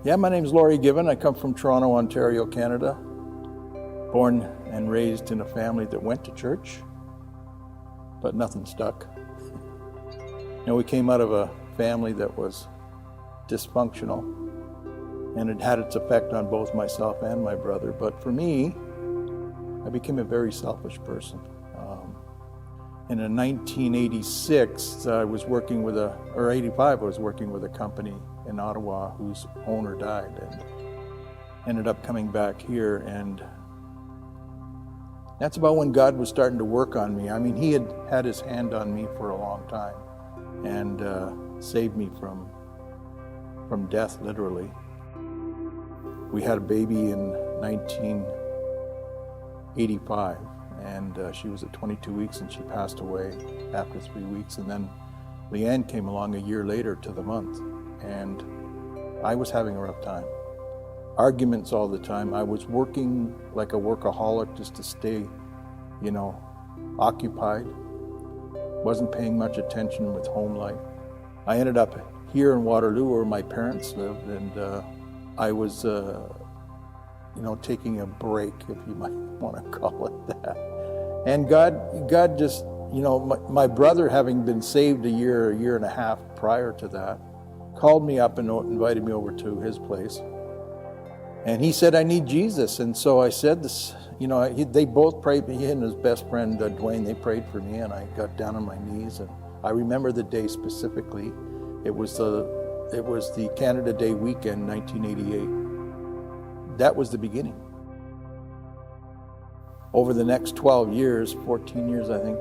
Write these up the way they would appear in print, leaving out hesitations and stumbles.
Yeah, my name's Lawrie Given. I come from Toronto, Ontario, Canada. Born and raised in a family that went to church, but nothing stuck. We came out of a family that was dysfunctional, and it had its effect on both myself and my brother. But for me, I became a very selfish person. In 1986, I was working with 85, I was working with a company in Ottawa whose owner died, and ended up coming back here. And that's about when God was starting to work on me. I mean, He had had His hand on me for a long time and saved me from death, literally. We had a baby in 1985, and she was at 22 weeks and she passed away after 3 weeks. And then Leanne came along a year later to the month, and I was having a rough time. Arguments all the time. I was working like a workaholic just to stay, occupied. Wasn't paying much attention with home life. I ended up here in Waterloo where my parents lived, and I was, taking a break, if you might want to call it that. And God just, my brother, having been saved a year and a half prior to that, called me up and invited me over to his place. And he said, I need Jesus. And so I said this, they both prayed, he and his best friend, Dwayne, they prayed for me, and I got down on my knees. And I remember the day specifically. It was the Canada Day weekend, 1988. That was the beginning. Over the next 12 years, 14 years, I think,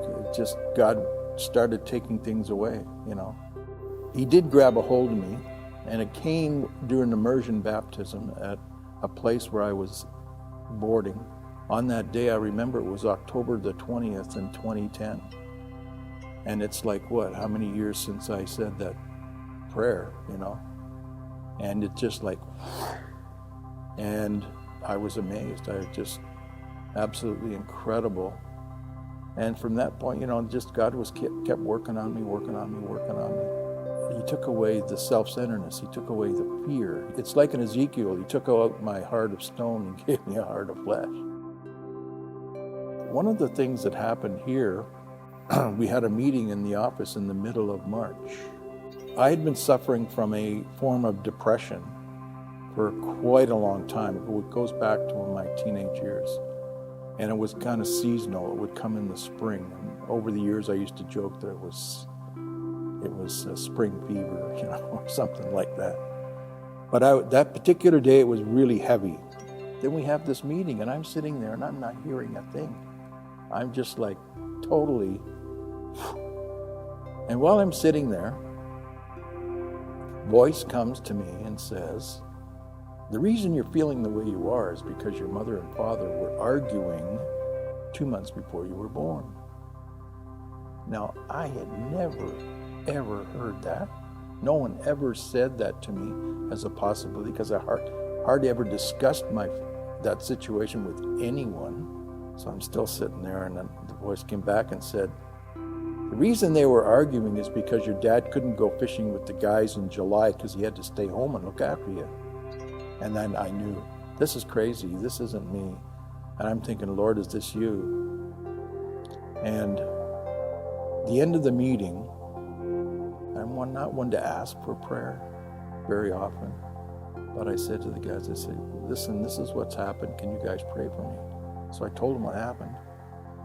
God started taking things away, He did grab a hold of me, and it came during immersion baptism at a place where I was boarding. On that day, I remember it was October the 20th in 2010. And it's like, how many years since I said that prayer, And it just and I was amazed. I just absolutely incredible. And from that point, God was kept working on me. He took away the self-centeredness. He took away the fear. It's like in Ezekiel, He took out my heart of stone and gave me a heart of flesh. One of the things that happened here, we had a meeting in the office in the middle of March. I had been suffering from a form of depression for quite a long time. It goes back to my teenage years. And it was kind of seasonal. It would come in the spring. And over the years, I used to joke that it was spring fever, or something like that. But that particular day, it was really heavy. Then we have this meeting, and I'm sitting there, and I'm not hearing a thing. I'm just totally. And while I'm sitting there, voice comes to me and says, the reason you're feeling the way you are is because your mother and father were arguing 2 months before you were born. Now, I had never, ever heard that. No one ever said that to me as a possibility, because I hardly ever discussed that situation with anyone. So I'm still sitting there, and then the voice came back and said, the reason they were arguing is because your dad couldn't go fishing with the guys in July because he had to stay home and look after you. And then I knew, this is crazy, this isn't me. And I'm thinking, Lord, is this you? And the end of the meeting, I'm not one to ask for prayer very often, but I said to the guys, I said, listen, this is what's happened. Can you guys pray for me? So I told them what happened.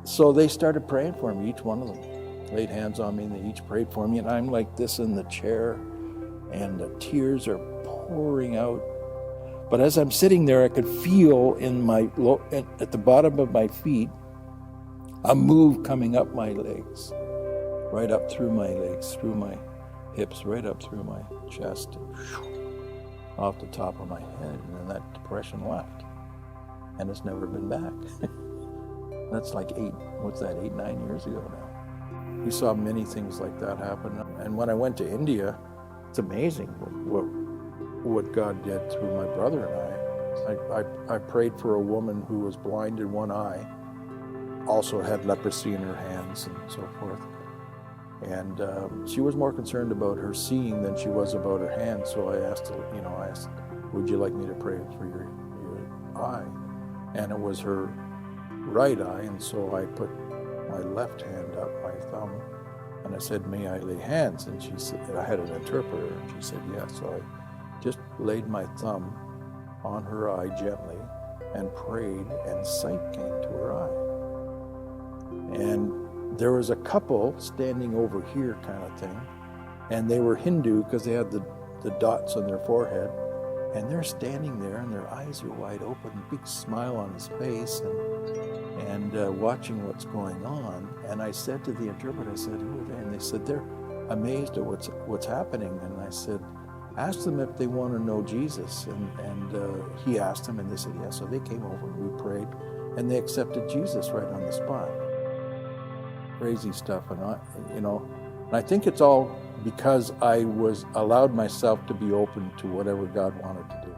So they started praying for me, each one of them. Laid hands on me, and they each prayed for me. And I'm like this in the chair, and the tears are pouring out. But as I'm sitting there, I could feel at the bottom of my feet, a move coming up my legs, right up through my legs, through my hips, right up through my chest, off the top of my head. And then that depression left. And it's never been back. That's 9 years ago now. We saw many things like that happen. And when I went to India, it's amazing what God did through my brother and I prayed for a woman who was blind in one eye, also had leprosy in her hands and so forth. And she was more concerned about her seeing than she was about her hands. So I asked would you like me to pray for your eye? And it was her right eye, and so I put my left hand up, my thumb, and I said, may I lay hands? And she said, I had an interpreter, and she said, yes. So I just laid my thumb on her eye gently and prayed, and sight came to her eye. And there was a couple standing over here kind of thing, and they were Hindu because they had the dots on their forehead, and they're standing there and their eyes are wide open, big smile on his face, and watching what's going on. And I said to the interpreter, I said, who are they? And they said, they're amazed at what's happening. And I said, ask them if they want to know Jesus. And he asked them, and they said, yes. So they came over and we prayed, and they accepted Jesus right on the spot. Crazy stuff. And I think it's all because I allowed myself to be open to whatever God wanted to do.